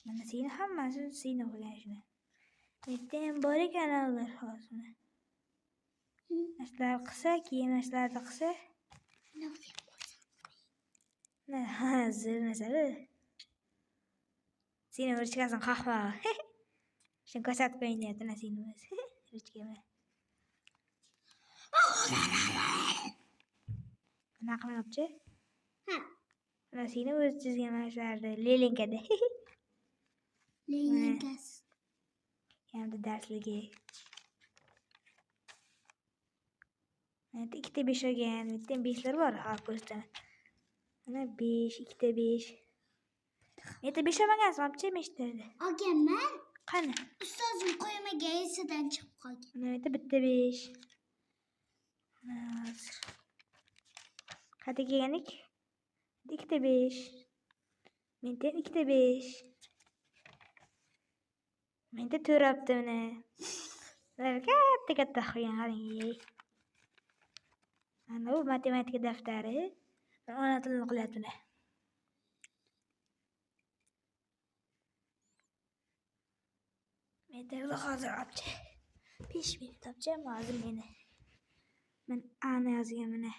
Mana seni hammasi seni o'qigan shuni. Bittayam bor ekan Alloh xosini. Ashlar qilsa, keyin ashlarni qilsa. Hazır mesela. Seni vuruşkasan kahva. Şimdi kasat koyun seni vuruşkama. Ne yapacağız? Seni vuruşkama başlardı. Lelenkede. Leyenkas. Hem de dersligi. Evet, 2'te 5 olgan. Bitta 5'lar var. Ha, ko'rsataman. Mana 5, 2'te 5. Menda 5 olmagansan, olib chiqib eshittirdi. Olganman. Qani? Ustozim qo'ymagan esidan chiqib qolgan. Mana bitta 5. Hozir. Qayerga kelgandik? 2'te 5. Menda 2'te 5. Menda 4 olibdi mana. Ular katta qo'ygan qarang. Ana bu matematika daftari. Ona tilini qilyapti. Menda hozir olibdi. 5 minut olibdi hozir meni. Men ana yozgan mana.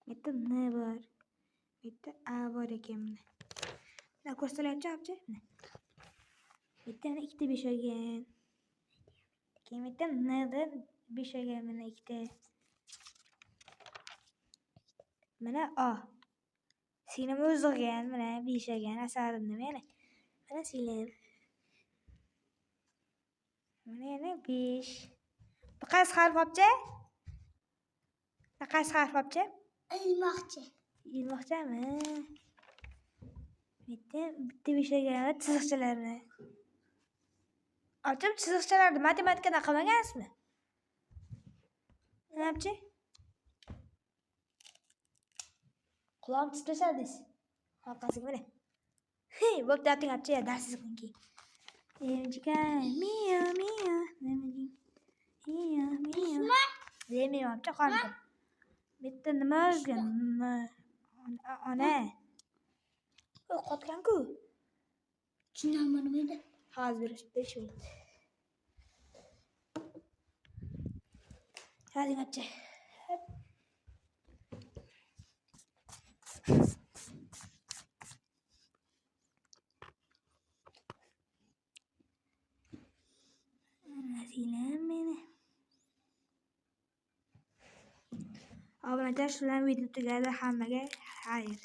Bitta N bor. Bitta A bor ekan mana. Mana ko'rsatyapti olibdi. Bitta 2'te 5 olgan. Keyin bitta N'da 5 olgan mana 2'te. Mana A. Singlim o'zg'an mana 5 olgan asarimni mana. Mana singlim. Mana yana 5. Bu qaysi harf olibdi? Qaysi harf olibdi? Ilmoqchi. Ilmoqchimi? Bitta 5 olgan chiziqchalarni. Ochib chiziqchalarni matematikada qilmagansizmi? Nima yapchi? Kulağım titreşerdiniz. Halkası böyle. Hey, bu da tüm açıyor dersiz kanki. Çıkar, mia, mia, mia, mia. Demiyorum, çok anladım. Bitti ne mergen, o ne? O katkan ku. Sinema mıydı? Hazır, 5 minut. Hadi açıyor. Obunachilar shularni video tugadi hammaga xayr.